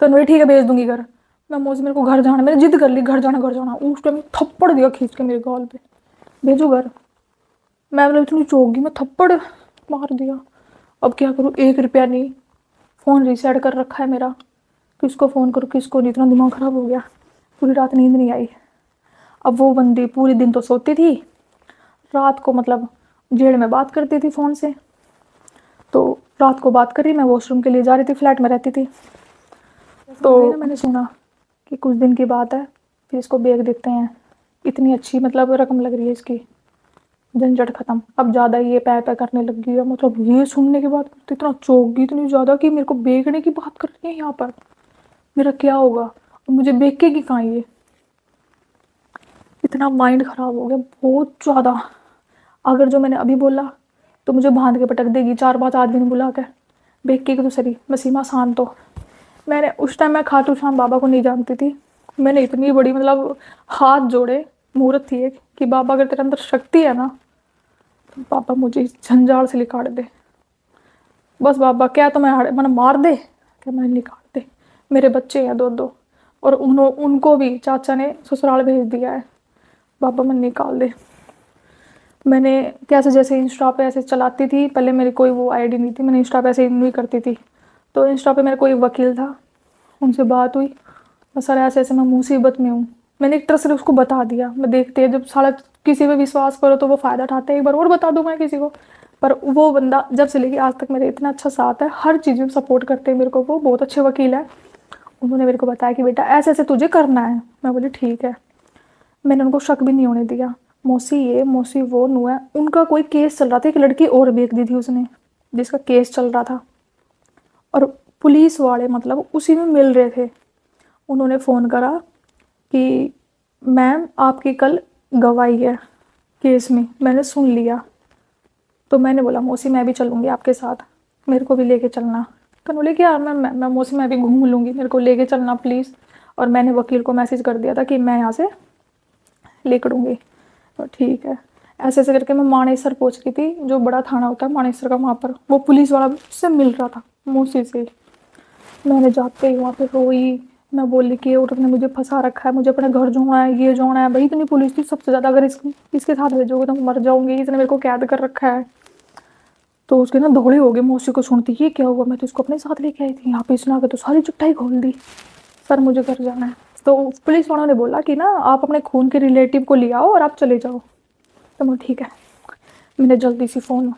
तो नहीं ठीक है भेज दूंगी घर। मैं मौसी मेरे को घर जाना, मैंने जिद कर ली घर जाना घर जाना। उस टाइम थप्पड़ दिया खींच के मेरे गाल पे, भेजो घर। मैं मतलब इतनी चौंक गई, मैं थप्पड़ मार दिया। अब क्या करूँ, 1 रुपया नहीं, फ़ोन रीसेट कर रखा है मेरा, किसको फ़ोन करूँ किसको नहीं, इतना दिमाग ख़राब हो गया। पूरी रात नींद नहीं आई। अब वो बंदी पूरे दिन तो सोती थी, रात को मतलब जेड़ में बात करती थी फ़ोन से। तो रात को बात करी, मैं वॉशरूम के लिए जा रही थी, फ्लैट में रहती थी। तो मैंने सुना कि कुछ दिन की बात है, फिर इसको बेच देते हैं, इतनी अच्छी मतलब रकम लग रही है इसकी, झंझट ख़त्म। अब ज़्यादा ये पै करने लग गई है। मतलब ये सुनने के बाद तो इतना चौंक गई, इतनी ज़्यादा कि मेरे को बेचने की बात कर रही है यहाँ पर, मेरा क्या होगा, और मुझे बेचेगी कहाँ ये। इतना माइंड ख़राब हो गया बहुत ज़्यादा। अगर जो मैंने अभी बोला तो मुझे बांध के पटक देगी 4-5 आदमी ने बुला कर, बेचेगी तो सही। मैं सीमा शांत तो मैंने उस टाइम मैं खाटू श्याम बाबा को नहीं जानती थी। मैंने इतनी बड़ी मतलब हाथ जोड़े, मुहूर्त थी एक कि बाबा अगर तेरे अंदर शक्ति है ना तो बाबा मुझे इस झंझाड़ से निकाल दे। बस बाबा क्या तो मैंने मार दे, क्या मैंने निकाल दे। मेरे बच्चे हैं 2-2 और उनको भी चाचा ने ससुराल भेज दिया है, बाबा मैं निकाल दे। मैंने कैसे जैसे इंस्टा पे ऐसे चलाती थी, पहले मेरी कोई वो आईडी नहीं थी, मैंने इंस्टा पे ऐसे नहीं करती थी। तो इंस्टा पे मेरा कोई वकील था, उनसे बात हुई, सर ऐसे ऐसे मैं मुसीबत में हूँ, मैंने एक तरह से उसको बता दिया। मैं देखते हैं जब साला किसी पे विश्वास करो तो वो फ़ायदा उठाते हैं, एक बार और बता दूँ मैं किसी को। पर वो बंदा जब से लेके आज तक मेरे इतना अच्छा साथ है, हर चीज़ में सपोर्ट करते हैं मेरे को। वो बहुत अच्छे वकील हैं। उन्होंने मेरे को बताया कि बेटा ऐसे ऐसे तुझे करना है। मैं बोली ठीक है। मैंने उनको शक भी नहीं होने दिया। मौसी ये मौसी वो नु है। उनका कोई केस चल रहा था, एक लड़की और बेच दी थी उसने, जिसका केस चल रहा था, और पुलिस वाले मतलब उसी में मिल रहे थे। उन्होंने फ़ोन करा कि मैम आपकी कल गवाही है केस में। मैंने सुन लिया। तो मैंने बोला मौसी मैं भी चलूँगी आपके साथ, मेरे को भी लेके चलना। तो बोले कि यार मैं मौसी मैं भी घूम लूँगी, मेरे को लेके चलना प्लीज़। और मैंने वकील को मैसेज कर दिया था कि मैं यहाँ से लेकड़ूँगी। तो ठीक है। ऐसे ऐसे करके मैं मानेसर पहुँच गई थी, जो बड़ा थाना होता है मानेसर का, वहाँ पर वो पुलिस वाला उससे मिल रहा था मौसी से। मैंने जाते ही वहाँ पे रोई। मैं बोली कि औरत ने मुझे फंसा रखा है, मुझे अपने घर जोड़ना है, ये जोड़ना है। भाई इतनी पुलिस थी सबसे ज़्यादा, अगर इसके साथ भेजोगे तो मर जाऊँगी, इसने मेरे को कैद कर रखा है। तो उसके ना धोड़े हो गए मौसी को सुनती, ये क्या हुआ, मैं तो इसको अपने साथ लेके आई थी, यहाँ पे इसने आके तो सारी चुटाई खोल दी। सर मुझे घर जाना है। तो पुलिस वालों ने बोला कि ना आप अपने खून के रिलेटिव को ले आओ और आप चले जाओ। तो मैं ठीक है। मैंने जल्दी सी फ़ोन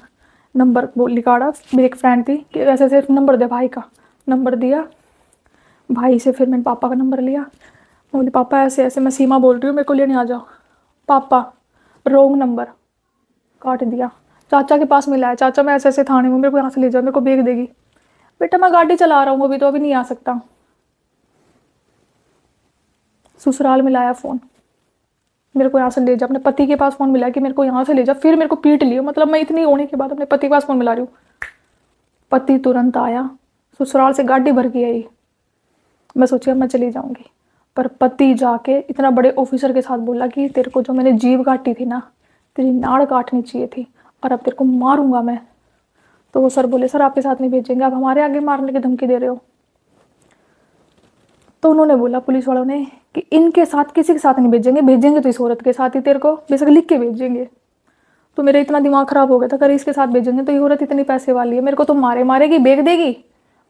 नंबर वो निकाला, मेरी एक फ्रेंड थी कि ऐसे ऐसे नंबर दे, भाई का नंबर दिया। भाई से फिर मैंने पापा का नंबर लिया। मैं बोली पापा ऐसे ऐसे मैं सीमा बोल रही हूँ, मेरे को लेने आ जाओ। पापा रोंग नंबर, काट दिया। चाचा के पास मिला है, चाचा मैं ऐसे ऐसे थाने में, मेरे को यहाँ से ले जाओ, मेरे को भेज देगी। बेटा मैं गाड़ी चला रहा हूँ अभी, तो अभी नहीं आ सकता। ससुराल में लाया फ़ोन, मेरे को यहाँ से ले जा। अपने पति के पास फ़ोन मिला कि मेरे को यहाँ से ले जा, फिर मेरे को पीट लियो। मतलब मैं इतनी होने के बाद अपने पति के पास फ़ोन मिला रही हूँ। पति तुरंत आया, ससुराल से गाड़ी भर के आई। मैं सोची अब मैं चली जाऊँगी, पर पति जाके इतना बड़े ऑफिसर के साथ बोला कि तेरे को जो मैंने जीभ काटी थी ना, तेरी नाड़ काटनी चाहिए थी, और अब तेरे को मारूंगा मैं। तो वो सर बोले सर आपके साथ नहीं भेजेंगे, आप हमारे आगे मारने की धमकी दे रहे हो। तो उन्होंने बोला पुलिस वालों ने कि इनके साथ किसी के साथ नहीं भेजेंगे, भेजेंगे तो इस औरत के साथ ही, तेरे को बेशक लिख के भेजेंगे। तो मेरा इतना दिमाग खराब हो गया था, अगर इसके साथ भेजेंगे तो ये औरत इतनी पैसे वाली है, मेरे को तो मारेगी, बेच देगी,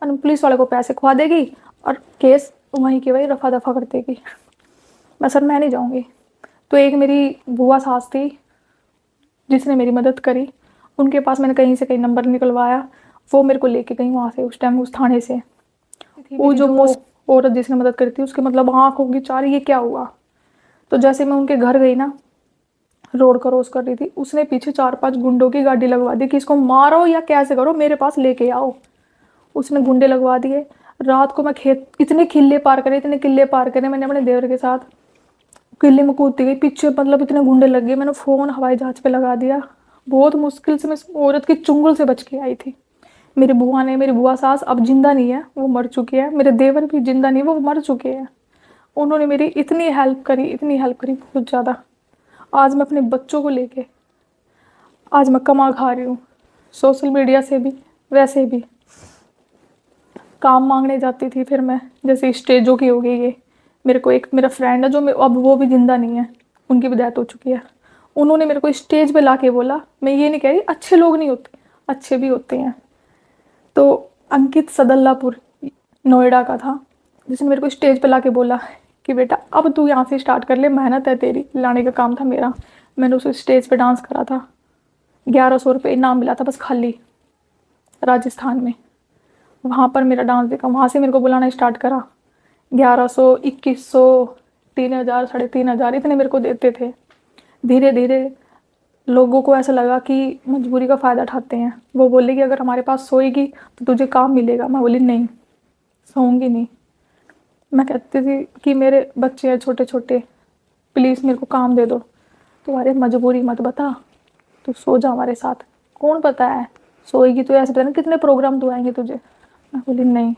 और पुलिस वाले को पैसे खुआ देगी, और केस वहीं की वहीं रफा दफा कर देगी। मैं नहीं जाऊँगी। तो एक मेरी बुआ सास थी जिसने मेरी मदद करी, उनके पास मैंने कहीं से कहीं नंबर निकलवाया, वो मेरे को लेके गई वहाँ से, उस टाइम उस थाने से। वो जो औरत जिसने मदद करी थी उसके मतलब आँख होगी चार, ये क्या हुआ। तो जैसे मैं उनके घर गई ना, रोड क्रॉस कर रही थी, उसने पीछे 4-5 गुंडों की गाड़ी लगवा दी कि इसको मारो या कैसे करो, मेरे पास लेके आओ। उसने गुंडे लगवा दिए। रात को मैं खेत इतने किले पार करे, मैंने अपने देवर के साथ किले में कूदती गई पीछे, मतलब इतने गुंडे लग गए। मैंने फ़ोन हवाई जहाज पे लगा दिया। बहुत मुश्किल से मैं इस औरत की चुंगल से बच के आई थी। मेरी बुआ सास अब जिंदा नहीं है, वो मर चुकी है। मेरे देवर भी जिंदा नहीं, वो मर चुके हैं। उन्होंने मेरी इतनी हेल्प करी बहुत ज़्यादा। आज मैं अपने बच्चों को लेके आज मैं कमा खा रही हूँ, सोशल मीडिया से भी वैसे भी। काम मांगने जाती थी फिर मैं, जैसे स्टेजों की हो गई ये। मेरे को एक मेरा फ्रेंड है जो अब वो भी जिंदा नहीं है, उनकी भी डेथ हो चुकी है। उन्होंने मेरे को स्टेज पे ला के बोला, मैं ये नहीं कह रही अच्छे लोग नहीं होते, अच्छे भी होते हैं। तो अंकित सदल्लापुर नोएडा का था, जिसने मेरे को स्टेज पे ला के बोला कि बेटा अब तू यहाँ से स्टार्ट कर ले, मेहनत है तेरी, लाने का काम था मेरा। मैंने उसे स्टेज पे डांस करा था, 1100 रुपये इनाम मिला था बस खाली, राजस्थान में। वहाँ पर मेरा डांस देखा, वहाँ से मेरे को बुलाना स्टार्ट करा। 1100, 2100, 3000, 3500 इतने मेरे को देते थे। धीरे धीरे लोगों को ऐसा लगा कि मजबूरी का फ़ायदा उठाते हैं। वो बोले कि अगर हमारे पास सोएगी तो तुझे काम मिलेगा। मैं बोली नहीं, सोऊंगी नहीं। मैं कहती थी कि मेरे बच्चे हैं छोटे छोटे, प्लीज़ मेरे को काम दे दो। तो अरे मजबूरी मत बता, तू सो जा हमारे साथ। कौन पता है सोएगी तो ऐसे पता नहीं कितने प्रोग्राम तो आएंगे तुझे। मैं बोली नहीं,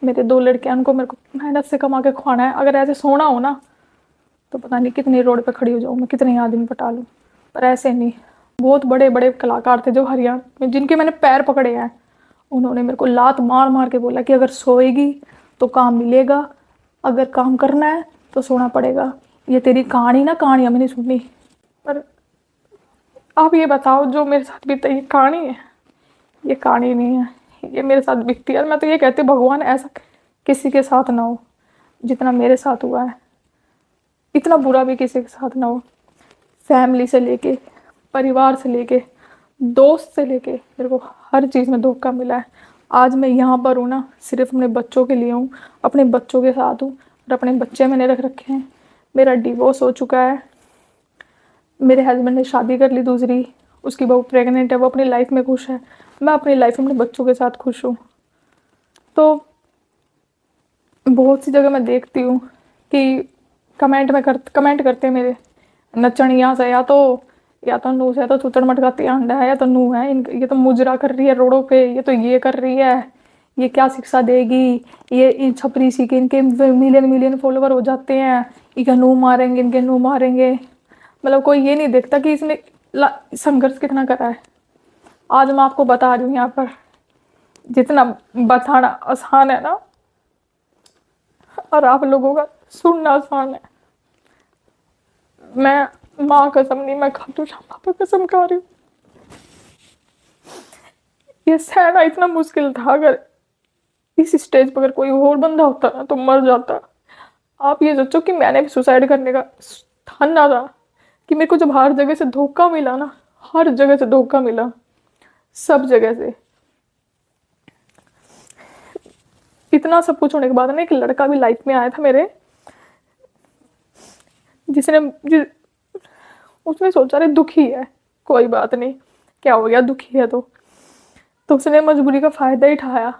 मेरे 2 लड़के हैं, उनको मेरे को मेहनत से कमा के खुआना है। अगर ऐसे सोना हो ना तो पता नहीं कितनी रोड पे खड़ी हो जाऊँ मैं, कितने आदमी पटा लूँ, पर ऐसे नहीं। बहुत बड़े बड़े कलाकार थे जो हरियाणा में, जिनके मैंने पैर पकड़े हैं, उन्होंने मेरे को लात मार मार के बोला कि अगर सोएगी तो काम मिलेगा, अगर काम करना है तो सोना पड़ेगा। ये तेरी कहानी ना, कहानियाँ मैंने सुनी, पर आप ये बताओ जो मेरे साथ बीता ये कहानी है, ये कहानी नहीं है, ये मेरे साथ बीतती है। मैं तो ये कहती हूँ भगवान ऐसा किसी के साथ ना हो जितना मेरे साथ हुआ है। इतना बुरा भी किसी के साथ ना हो। फैमिली से लेके, परिवार से लेके, दोस्त से लेके, मेरे को हर चीज़ में धोखा मिला है। आज मैं यहाँ पर हूँ ना, सिर्फ अपने बच्चों के लिए हूँ, अपने बच्चों के साथ हूँ, और अपने बच्चे मैंने रख रखे हैं। मेरा डिवोर्स हो चुका है, मेरे हस्बैंड ने शादी कर ली दूसरी, उसकी बहू प्रेग्नेंट है, वो अपनी लाइफ में खुश है, मैं अपनी लाइफ में अपने बच्चों के साथ खुश हूँ। तो बहुत सी जगह मैं देखती हूँ कि कमेंट करते हैं मेरे नचनिया से, या तो नू से, या तो चुचड़ मटकाती अंडा है, या तो नू है ये तो मुजरा कर रही है रोडों पे, ये तो ये कर रही है, ये क्या शिक्षा देगी, ये इन छपरी सी के इनके मिलियन मिलियन फॉलोवर हो जाते हैं, इनके नू मारेंगे, इनके नू मारेंगे। मतलब कोई ये नहीं देखता कि इसने संघर्ष कितना करा है। आज मैं आपको बता रही हूँ यहाँ पर, जितना बताना आसान है ना, और आप लोगों का सुनना आसान है। मैं माँ कसम नहीं, मैं खाटू श्याम पर कसम खा रही हूँ, ये सहना इतना मुश्किल था। अगर इस स्टेज पर अगर कोई और बंदा होता ना तो मर जाता। आप ये सोचो कि मैंने भी सुसाइड करने का ठाना था, कि मेरे को जब हर जगह से धोखा मिला ना, हर जगह से धोखा मिला, सब जगह से। इतना सब कुछ होने के बाद ना एक लड़का भी लाइफ में आया था मेरे, उसने सोचा रे दुखी है, कोई बात नहीं, क्या हो गया, दुखी है तो उसने मजबूरी का फायदा ही उठाया।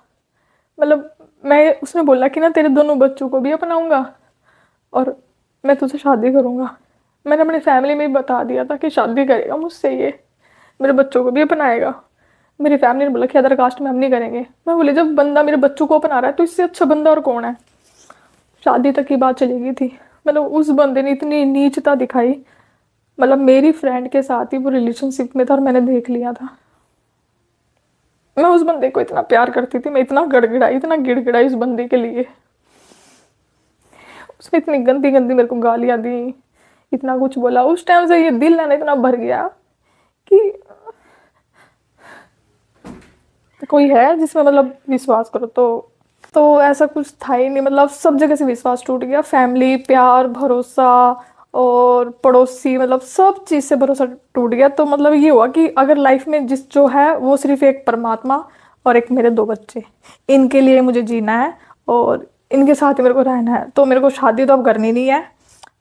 मतलब उसने बोला कि ना तेरे दोनों बच्चों को भी अपनाऊंगा और मैं तुझसे शादी करूंगा। मैंने अपनी फैमिली में भी बता दिया था कि शादी करेगा मुझसे, ये मेरे बच्चों को भी अपनाएगा। मेरी फैमिली ने बोला कि अदर कास्ट में हम नहीं करेंगे। मैं बोली जब बंदा मेरे बच्चों को अपना रहा है तो इससे अच्छा बंदा और कौन है। शादी तक की बात चली गई थी। मतलब उस बंदे ने इतनी नीचता दिखाई, मतलब मेरी फ्रेंड के साथ ही वो रिलेशनशिप में था और मैंने देख लिया था। मैं उस बंदे को इतना प्यार करती थी, मैं इतना गिड़गिड़ाई उस बंदे के लिए। उसने इतनी गंदी गंदी मेरे को गालियां दी, इतना कुछ बोला। उस टाइम से ये दिल है ना इतना भर गया कि कोई है जिसमें मतलब विश्वास करो तो ऐसा कुछ था ही नहीं। मतलब सब जगह से विश्वास टूट गया, फैमिली, प्यार, भरोसा और पड़ोसी, मतलब सब चीज़ से भरोसा टूट गया। तो मतलब ये हुआ कि अगर लाइफ में जिस जो है वो सिर्फ एक परमात्मा और एक मेरे दो बच्चे, इनके लिए मुझे जीना है और इनके साथ ही मेरे को रहना है। तो मेरे को शादी तो अब करनी नहीं है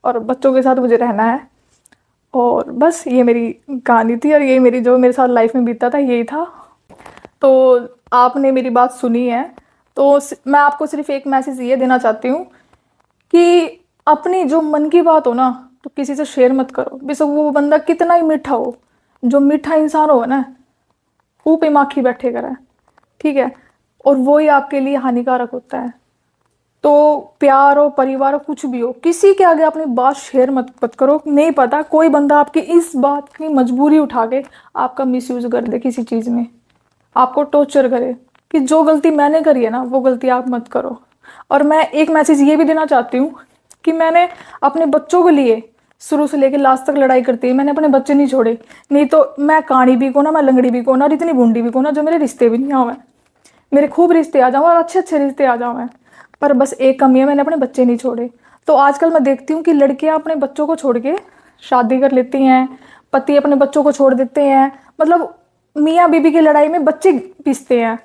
और बच्चों के साथ मुझे रहना है। और बस ये मेरी कहानी थी और ये मेरी जो मेरे साथ लाइफ में बीता था यही था। तो आपने मेरी बात सुनी है, तो मैं आपको सिर्फ एक मैसेज ये देना चाहती हूँ कि अपनी जो मन की बात हो ना तो किसी से शेयर मत करो, बेशक वो बंदा कितना ही मीठा हो। जो मीठा इंसान हो ना, मुंह पे माखी बैठे करे, ठीक है, और वो ही आपके लिए हानिकारक होता है। तो प्यार हो, परिवार हो, कुछ भी हो, किसी के आगे अपनी बात शेयर मत करो। नहीं पता कोई बंदा आपकी इस बात की मजबूरी उठा के आपका मिसयूज कर दे किसी चीज़ में, आपको टॉर्चर करे कि जो गलती मैंने करी है ना वो गलती आप मत करो। और मैं एक मैसेज ये भी देना चाहती हूँ कि मैंने अपने बच्चों के लिए शुरू से लेकर लास्ट तक लड़ाई करती है, मैंने अपने बच्चे नहीं छोड़े। नहीं तो मैं काणी भी को ना, मैं लंगड़ी भी को ना, और इतनी बूंदी भी को ना जो मेरे रिश्ते भी नहीं आवे। मेरे खूब रिश्ते आ जाओ और अच्छे अच्छे रिश्ते आ जाओ, पर बस एक कमी है, मैंने अपने बच्चे नहीं छोड़े। तो आजकल मैं देखती हूँ कि लड़कियां अपने बच्चों को छोड़ के शादी कर लेती हैं, पति अपने बच्चों को छोड़ देते हैं। मतलब मियाँ बीबी की लड़ाई में बच्चे पिसते हैं।